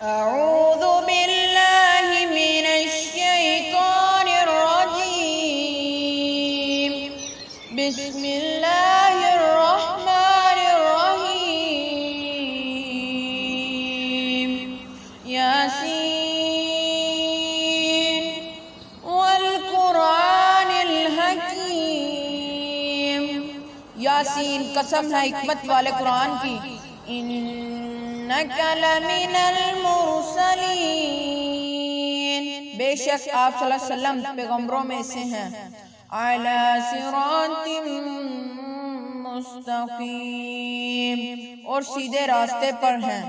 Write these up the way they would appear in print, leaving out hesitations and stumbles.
أعوذ بالله من الشيطان الرجيم. بسم الله الرحمن الرحيم. ياسين والقرآن الحكيم. یاسین قسم ہے حکمت والے قرآن کی. انک لمن المرسلین، بے شک آپ صلی اللہ علیہ وسلم پیغمبروں میں سے ہیں. علی صراط مستقیم، اور سیدھے راستے پر ہیں.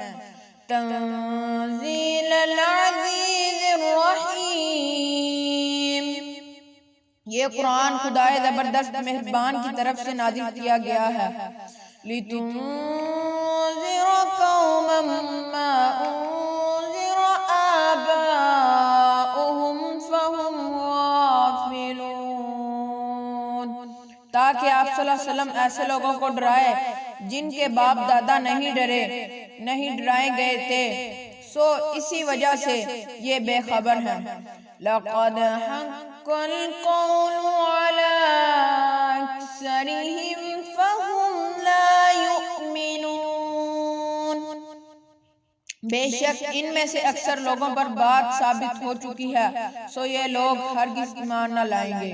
تنزیل العزیز الرحیم، یہ قرآن خدائے زبردست مہربان کی طرف سے نازل کیا گیا ہے. لِتُنذِرَ قَوْمًا مَّا أُنذِرَ آبَاؤُهُمْ فَهُمْ غَافِلُونَ، تاکہ آپ صلی اللہ علیہ وسلم ایسے لوگوں کو ڈرائے جن کے باپ دادا نہیں ڈرائے گئے تھے، سو اسی وجہ سے یہ بے خبر ہیں. لَقَدْ حَقَّ الْقَوْلُ عَلَىٰ أَكْثَرِهِمْ فَهُمْ لَا يُؤْمِنُونَ، بے شک ان میں سے اکثر لوگوں پر بات ثابت ہو چکی ہے، سو یہ لوگ ہرگز ایمان نہ لائیں گے.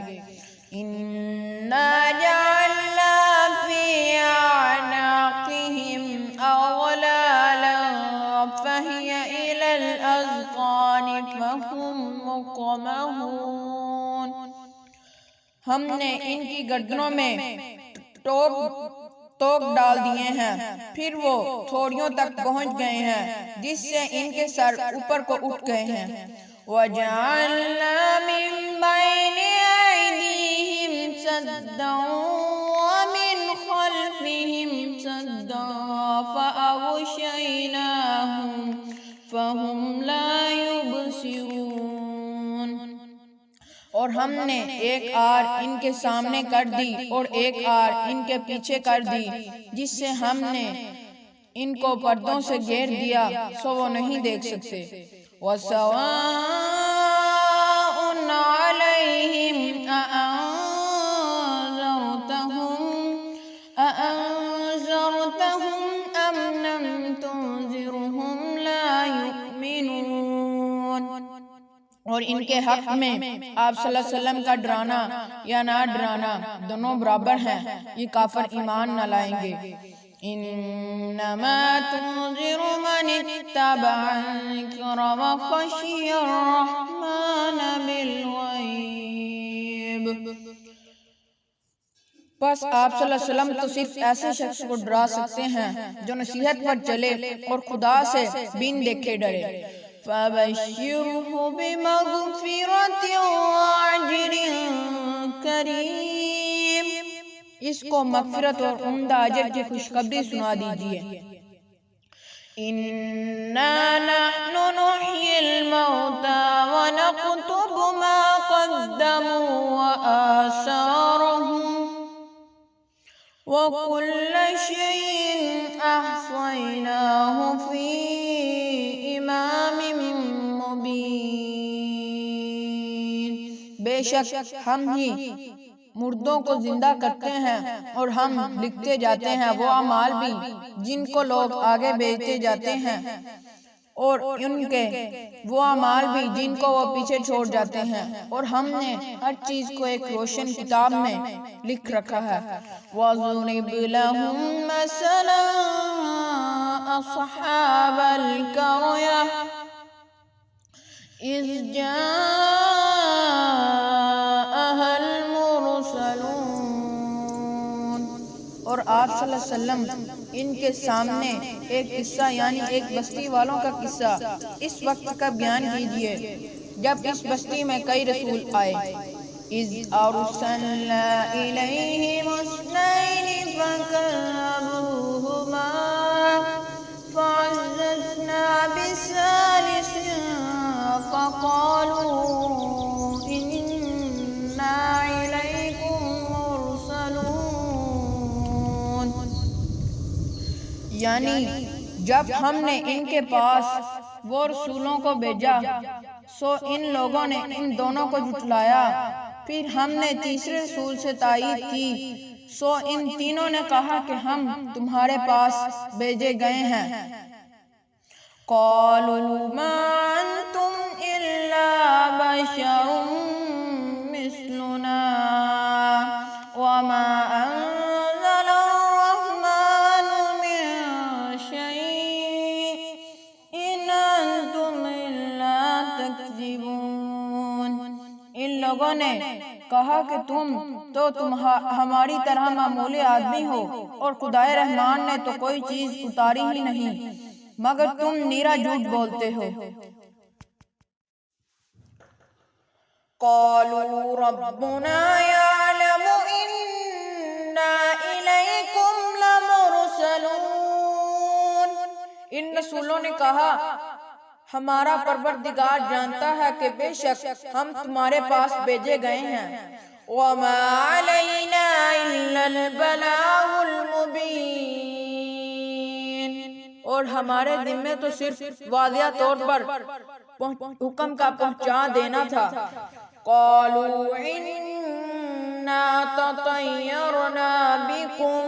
إِنَّا جَعَلْنَا فِي أَعْنَاقِهِمْ أَغْلَالًا فَهِيَ إِلَى الْأَذْقَانِ فَهُمْ مُقْمَحُونَ، ہم نے ان کی گردنوں میں ٹوک ڈال دیے ہیں، پھر وہ تھوڑیوں تک پہنچ گئے ہیں، جس سے ان کے سر اوپر کو اٹھ گئے ہیں. وَجَعَلْنَا مِن بَيْنِ أَيْدِيهِمْ سَدًّا وَمِنْ خَلْفِهِمْ سَدًّا فَأَغْشَيْنَاهُمْ فَهُمْ لَا يُبْصِرُونَ، اور ہم نے ایک آر ان کے سامنے کر دی اور ایک آر ان کے پیچھے کر دی، جس سے ہم نے ان کو پردوں سے گھیر دیا، سو وہ نہیں دیکھ سکتے. وَسَوَاءٌ عَلَيْهِمْ أَأَنذَرْتَهُمْ أَمْ لَمْ تُنذِرْهُمْ لَا يُؤْمِنُونَ، اور ان کے حق میں آپ صلی اللہ علیہ وسلم کا ڈرانا یا نہ ڈرانا دونوں برابر ہیں، یہ کافر ایمان نہ لائیں گے. انما تنذر من اتبع الذکر وخشی الرحمن بالغیب، بس آپ صلی اللہ علیہ وسلم تو صرف ایسے شخص کو ڈرا سکتے ہیں جو نصیحت پر چلے اور خدا سے بن دیکھے ڈرے. فَبَشِّرْهُ بِمَغْفِرَةٍ وَأَجْرٍ كَرِيمٍ، اس کو مغفرت اور عمدہ اجر کی خوشخبری سنا دیجئے. إِنَّا نَحْنُ نُحْيِي الْمَوْتَى وَنَكْتُبُ مَا قَدَّمُوا وَآثَارَهُمْ وَكُلَّ شَيْءٍ أَحْصَيْنَاهُ فِي إِمَامٍ مُبِينٍ، بے شک ہم ہی مردوں کو زندہ کرتے ہیں اور ہم لکھتے جاتے ہیں وہ اعمال بھی جن کو لوگ آگے بھیجتے جاتے ہیں، اور ان کے وہ اعمال بھی جن کو وہ پیچھے چھوڑ جاتے ہیں، اور ہم نے ہر چیز کو ایک روشن کتاب میں لکھ رکھا ہے. وَاضْرِبْ لَهُم مَّثَلًا أَصْحَابَ الْقَرْيَةِ إِذْ جَاءَهَا الْمُرْسَلُونَ، اور آپ صلی اللہ علیہ وسلم ان کے سامنے ایک قصہ یعنی ایک بستی والوں کا قصہ اس وقت کا بیان کیجئے جب اس بستی میں کئی رسول آئے. إِذْ أَرْسَلْنَا إِلَيْهِمُ اثْنَيْنِ فَكَذَّبُوهُمَا فَعَزَّزْنَا بِثَالِثٍ فَقَالُوا إِنَّا إِلَيْكُمْ مُرْسَلُونَ، یعنی جب ہم نے ان کے پاس وہ رسولوں کو بھیجا سو ان لوگوں نے ان دونوں کو جھٹلایا، پھر ہم نے تیسرے رسول سے تائید کی سو ان تینوں نے کہا کہ ہم تمہارے پاس بھیجے گئے ہیں۔ قالوا ما انتم الا بشر مثلنا وما انزل الرحمن من شيء ان انتم الا تكذبون۔ ان لوگوں نے کہا کہ تم ہماری طرح معمولی آدمی ہو اور خدائے رحمان نے تو کوئی چیز اتاری ہی نہیں مگر تم نیرا جھوٹ بولتے ہو۔ قالوا ربنا يعلم إنا إليكم لمرسلون۔ ان رسولوں نے کہا ہمارا پروردگار جانتا ہے کہ بے شک ہم تمہارے پاس بھیجے گئے ہیں۔ وما علينا إلا البلاغ المبين، اور ہمارے ذمے تو صرف واضح طور پر حکم کا پہنچا دینا تھا۔ قالوا إنا تطيرنا بكم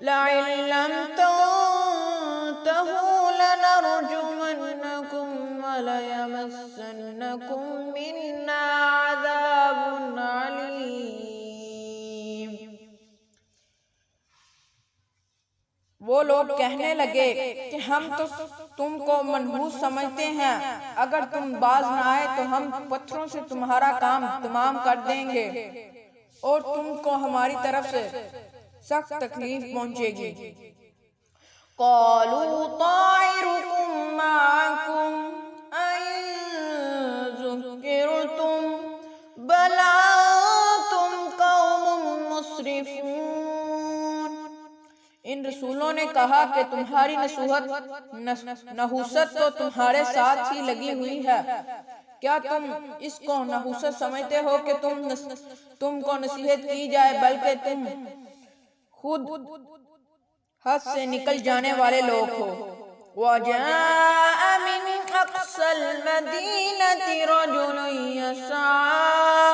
لئن لم تنتهوا لنرجمنكم وليمسنكم منا عذاب عليم۔ وہ لوگ کہنے لگے کہ ہم تو تم کو منحوس سمجھتے ہیں، اگر تم باز نہ آئے تو ہم پتھروں سے تمہارا کام تمام کر دیں گے اور تم کو ہماری طرف سے سخت تکلیف پہنچے گی۔ قالوا طائركم معكم أئن ذكرتم بل أنتم قوم مسرفون۔ ان رسولوں نے کہا کہ تمہاری نحوست تو تمہارے ساتھ ہی لگی ہوئی ہے، کیا تم اس کو نحوست سمجھتے ہو کہ تم کو نصیحت کی جائے، بلکہ تم خود حد سے نکل جانے والے لوگ ہو۔ وَجَاءَ مِنْ أَقْصَى الْمَدِينَةِ رَجُلٌ يَسْعَىٰ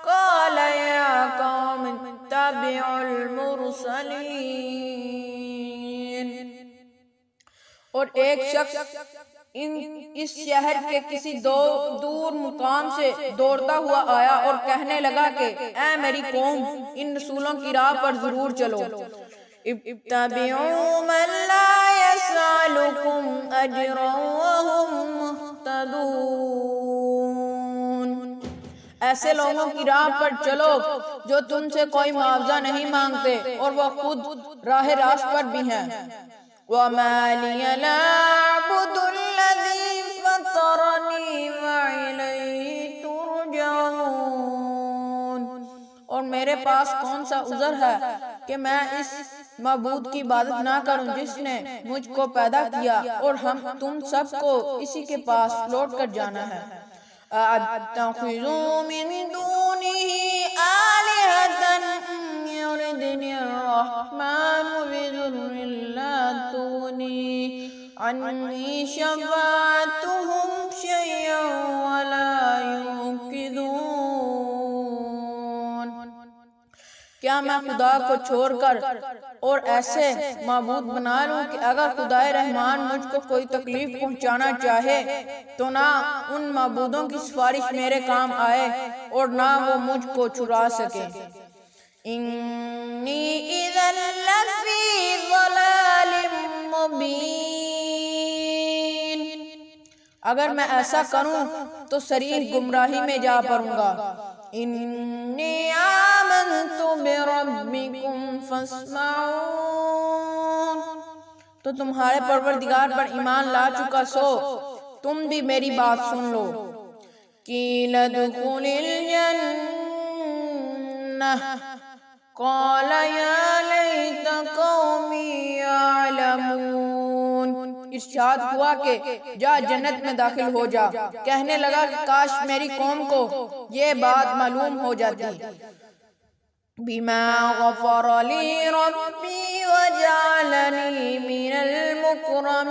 قَالَ يَا قَوْمِ اتَّبِعُوا الْمُرْسَلِينَ۔ اور ایک شخص اس شہر کے کسی دور مقام سے دوڑتا ہوا آیا اور کہنے لگا کہ اے میری قوم، ان رسولوں کی راہ پر ضرور چلو۔ اتبعوا من لا يسألكم أجرا وهم مهتدون۔ ایسے لوگوں کی راہ پر چلو جو تم سے کوئی معاوضہ نہیں مانگتے اور وہ خود راہ راست پر بھی ہیں۔ وَمَا لِيَ لَا أَعْبُدُ الَّذِي فَطَرَنِي وَإِلَيْهِ تُرْجَعُونَ۔ اور میرے پاس کون سا عذر ہے کہ میں اس معبود کی عبادت نہ کروں جس نے مجھ کو پیدا کیا اور تم سب کو اسی کے پاس لوٹ کر جانا ہے۔ أَتَّخِذُوا مِن دُونِهِ آلِهَةً يُرِدْنِ الرَّحْمَنُ بِضُرٍّ لَّا تُغْنِي عَنِّي شَفَاعَتُهُمْ شَيْئًا وَلَا يُنقِذُونَ۔ کیا میں خدا کو چھوڑ کر اور ایسے معبود بنا لوں کہ اگر خدائے رحمان مجھ کو کوئی تکلیف پہنچانا چاہے تو نہ ان معبودوں کی سفارش میرے کام آئے اور نہ وہ مجھ کو چھڑا سکے۔ انی اذا لفی ضلال مبین۔ اگر میں ایسا کروں تو صریح گمراہی میں جا پڑوں گا۔ انی آمنت بربکم فاسمعون۔ تو تمہارے پروردگار پر ایمان لا چکا سو تم بھی میری بات سن لو۔ قیل ادخل الجنہ قال یا لیت قومی یعلمون۔ ارشاد ہوا کہ جا جنت میں داخل ہو جا، کہنے لگا کہ کاش میری قوم کو یہ بات معلوم ہو جاتی۔ بما غفر لی ربی وجعلنی من المکرمین،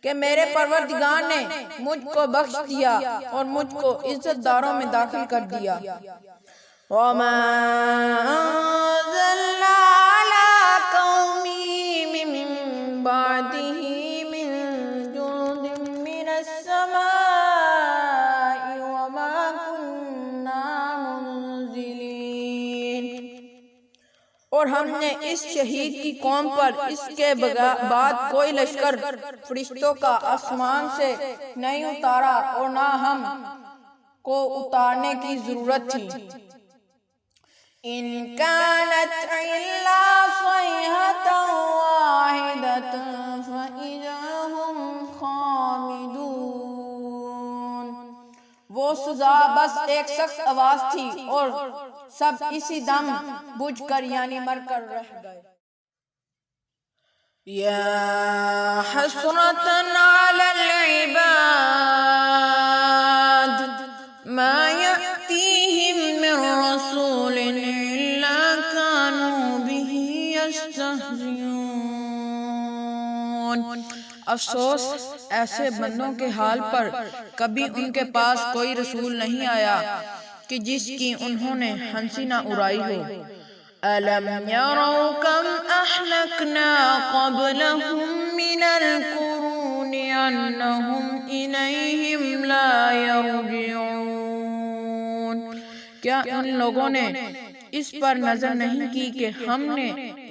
کہ میرے پروردگار نے مجھ کو بخش دیا اور مجھ کو عزت داروں میں داخل کر دیا۔ وَمَا أَنزَلْنَا عَلَىٰ قَوْمِهِ مِن بَعْدِهِ مِن جُندٍ مِّنَ السَّمَاءِ وَمَا كُنَّا مُنزِلِينَ، اور ہم نے اس شہید کی قوم پر اس کے بعد کوئی لشکر فرشتوں کا آسمان سے نہیں اتارا اور نہ ہم کو اتارنے کی ضرورت تھی۔ ان كانت الا صيحة واحدة فإذا هم خامدون، وہ سزا بس ایک سخت آواز تھی اور سب اسی دم بجھ کر یعنی مر کر رہ گئے۔ یا حسرة على العباد ما يأتيهم من رسول إلا كانوا به يستهزئون، افسوس ایسے بندوں کے حال پر کبھی ان کے پاس کوئی رسول نہیں آیا کہ جس کی انہوں نے ہنسی نہ اڑائی ہو۔ أَلَمْ يَرَوْا كَمْ أَهْلَكْنَا قَبْلَهُمْ مِنَ الْقُرُونِ أَنَّهُمْ إِلَيْهِمْ لَا يَرْجِعُونَ، کیا ان لوگوں نے اس پر نظر نہیں کی کہ ہم نے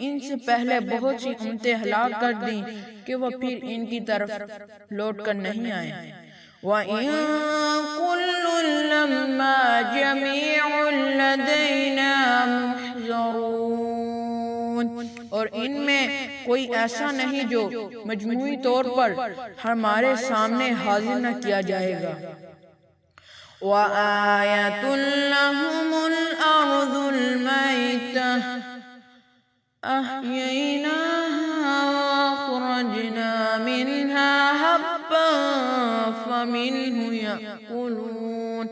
ان سے پہلے بہت سی امتیں ہلاک کر دیں کہ وہ پھر ان کی طرف لوٹ کر نہیں آئے۔ وَإِن كُلٌّ لَّمَّا جَمِيعٌ لَّدَيْنَا مُحْضَرُونَ، اور ان میں کوئی ایسا نہیں جو مجموعی طور پر ہمارے سامنے حاضر نہ کیا جائے گا۔ وَآيَةٌ لَّهُمُ الْأَرْضُ الْمَيْتَةُ أَحْيَيْنَاهَا وَأَخْرَجْنَا مِنْهَا حَبًّا فَمِنْهُ يَأْكُلُونَ،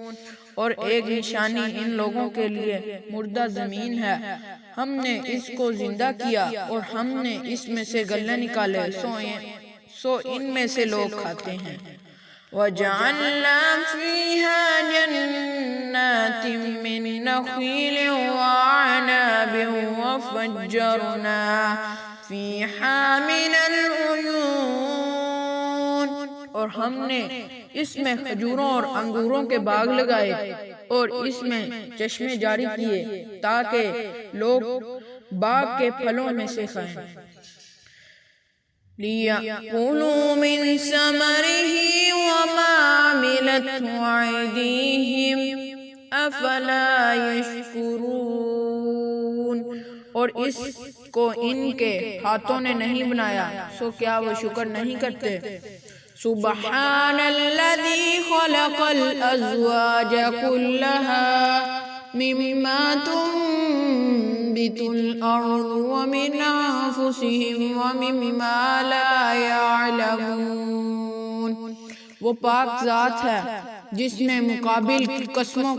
اور ایک نشانی ان لوگوں کے لیے مردہ زمین ہے، ہم نے اس کو زندہ کیا اور ہم نے اس میں سے غلے نکالے سو ان میں سے لوگ کھاتے ہیں۔ وَجَعَلْنَا فِيهَا جَنَّاتٍ مِّن نَخِيلٍ وَأَعْنَابٍ وَفَجَّرْنَا فِيهَا مِنَ الْعُيُونِ، اور ہم نے اس میں کھجوروں اور انگوروں کے باغ لگائے اور اس میں چشمے جاری کیے تاکہ لوگ باغ کے پھلوں میں سے کھائیں۔ لِيَأْكُلُوا مِن ثَمَرِهِ وَمَا عَمِلَتْهُ أَيْدِيهِمْ أَفَلَا يَشْكُرُونَ، اور اس کو ان کے ہاتھوں نے نہیں بنایا سو کیا وہ شکر نہیں کرتے۔ سبحان الذي خلق الأزواج كلها مما تنبت الأرض ومن أنفسهم ومما لا يعلمون، وہ پاک ذات ہے جس نے مقابل قسموں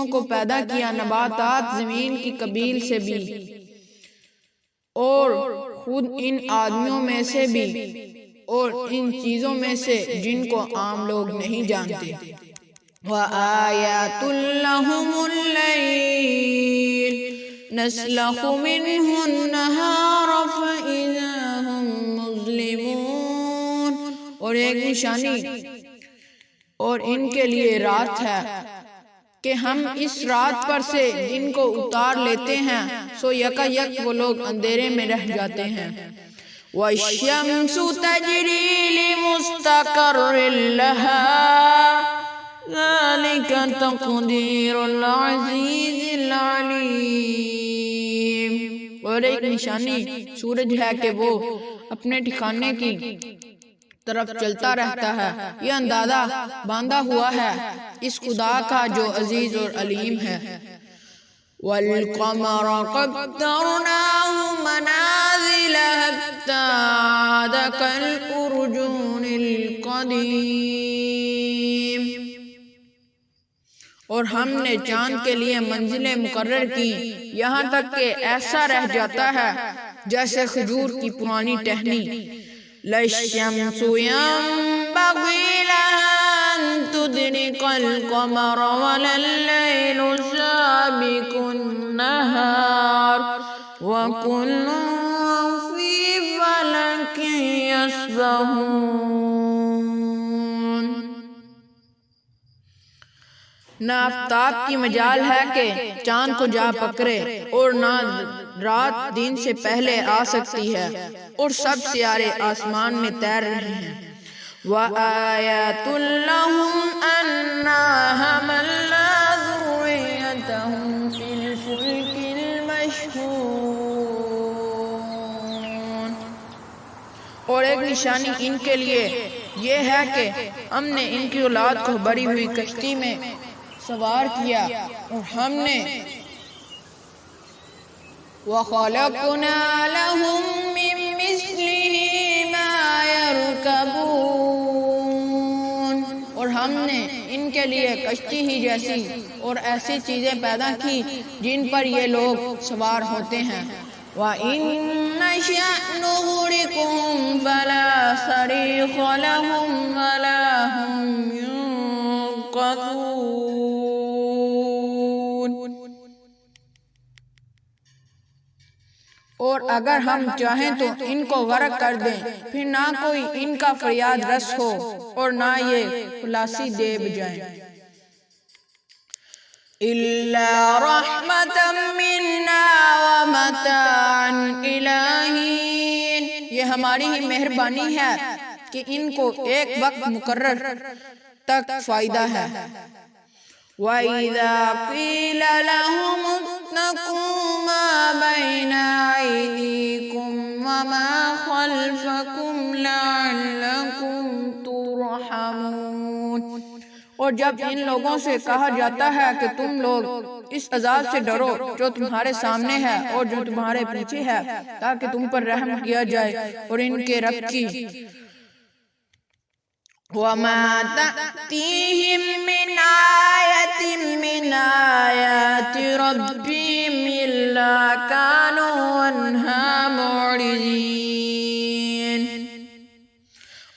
کو پیدا کیا، نباتات زمین کی قبیل سے بھی اور خود ان آدمیوں میں سے بھی اور ان چیزوں میں سے جن کو عام لوگ نہیں جانتے۔ وَآيَاتٌ لَّهُمُ اللَّيْلُ نَسْلَخُ مِنْهُ النَّهَارَ فَإِذَا هُمْ مُظْلِمُونَ، اور ایک نشانی اور ان کے لیے رات ہے کہ ہم اس رات پر سے دن کو اتار لیتے ہیں سو یکا یک وہ لوگ اندھیرے میں رہ جاتے ہیں۔ وَالشَّمْسُ تَجْرِي لِمُسْتَقَرٍّ لَهَا ذَلِكَ تَقْدِيرُ الْعَزِيزِ الْعَلِيمِ، اور ایک نشانی سورج ہے کہ وہ اپنے ٹھکانے کی طرف چلتا رہتا ہے، یہ اندازہ باندھا ہوا ہے اس خدا کا جو عزیز اور علیم ہے۔ وَالْقَمَرَ قَدَّرْنَاهُ مَنَازِلَ حَتَّىٰ عَادَ كَالْعُرْجُونِ الْقَدِيمِ، اور ہم نے چاند کے لیے منزلیں مقرر کی یہاں تک کہ ایسا رہ جاتا ہے جیسے کھجور کی پرانی ٹہنی لَلشَّمْسُ يَنبَغِي لَهَا أَن تُدْرِكَ الْقَمَرَ وَلَا اللَّيْلُ سَابِقُ النَّهَارِ وَكُلٌّ فِي فَلَكٍ يَسْبَحُونَ۔ نہ آفتاب کی مجال ہے کہ چاند کو جا پکڑے اور نہ رات دن سے پہلے آ سکتی ہے اور سب سیارے آسمان میں تیر رہے ہیں۔ وَآيَاتٌ لَّهُمْ أَنَّا حَمَلْنَا ذُرِّيَّتَهُمْ فِي الْفُلْكِ الْمَشْحُونِ۔ اور ایک نشانی ان کے لیے یہ ہے کہ ہم نے ان کی اولاد کو بڑی ہوئی کشتی میں سوار کیا اور ہم نے وَخَلَقْنَا لَهُم مِّن مِّثْلِهِ مَا يَرْكَبُونَ۔ اور ہم نے ان کے لیے کشتی ہی جیسی اور ایسی چیزیں پیدا کی جن پر یہ لوگ سوار ہوتے ہیں۔ وَإِن نَّشَأْ نُغْرِقْهُمْ فَلَا صَرِيخَ لَهُمْ وَلَا هُمْ يُنقَذُونَ۔ اور اگر ہم چاہیں تو ان کو غرق کر دیں پھر نہ کوئی ان کا فریاد رس ہو اور نہ یہ خلاصی دے بجائیں۔ إِلَّا رَحْمَةً مِّنَّا وَمَتَاعًا إِلَىٰ حِينٍ۔ یہ ہماری ہی مہربانی ہے کہ ان کو ایک وقت مقرر تک فائدہ ہے۔ وَإِذَا قِيلَ لَهُمُ اتَّقُوا مَا بَيْنَ أَيْدِيكُمْ وَمَا خَلْفَكُمْ لَعَلَّكُمْ تُرْحَمُونَ۔ اور جب ان لوگوں سے کہا جاتا ہے کہ تم لوگ اس عذاب سے ڈرو جو تمہارے سامنے ہے اور جو تمہارے پیچھے ہے تاکہ تم پر رحم کیا جائے اور ان کے رب کی وَمَا تَأْتِيهِم مِّنْ آيَةٍ مِّنْ آيَاتِ رَبِّهِمْ إِلَّا كَانُوا عَنْهَا مُعْرِضِينَ۔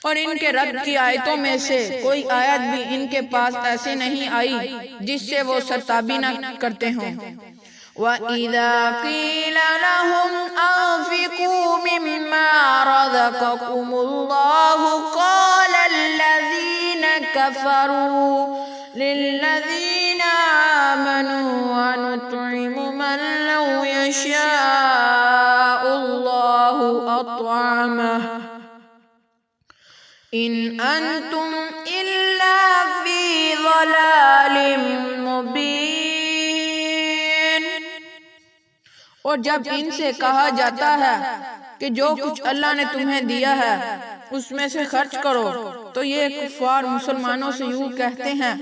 اور ان کے رب کی آیتوں میں سے کوئی آیت بھی ان کے پاس ایسے نہیں آئی جس سے وہ سرتابی نہ کرتے ہوں۔ وَإِذَا قِيلَ لَهُمْ أَنفِقُوا مِمَّا رَزَقَكُمُ اللَّهُ قَالَ الَّذِينَ كَفَرُوا لِلَّذِينَ آمَنُوا أَنُطْعِمُ مَن لَّوْ يَشَاءُ اللَّهُ أَطْعَمَهُ إِنْ أَنْتُمْ إِلَّا فِي ضَلَالٍ مُّبِينٍ۔ اور جب ان سے کہا جاتا ہے کہ جو کچھ اللہ نے تمہیں دیا ہے اس میں سے خرچ کرو تو یہ کفار مسلمانوں سے یوں کہتے ہیں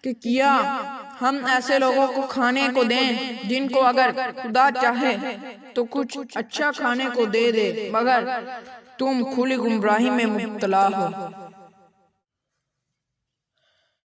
کہ کیا ہم ایسے لوگوں کو کھانے کو دیں جن کو اگر خدا چاہے تو کچھ اچھا کھانے کو دے دے مگر تم کھلی گمراہی میں مبتلا ہو۔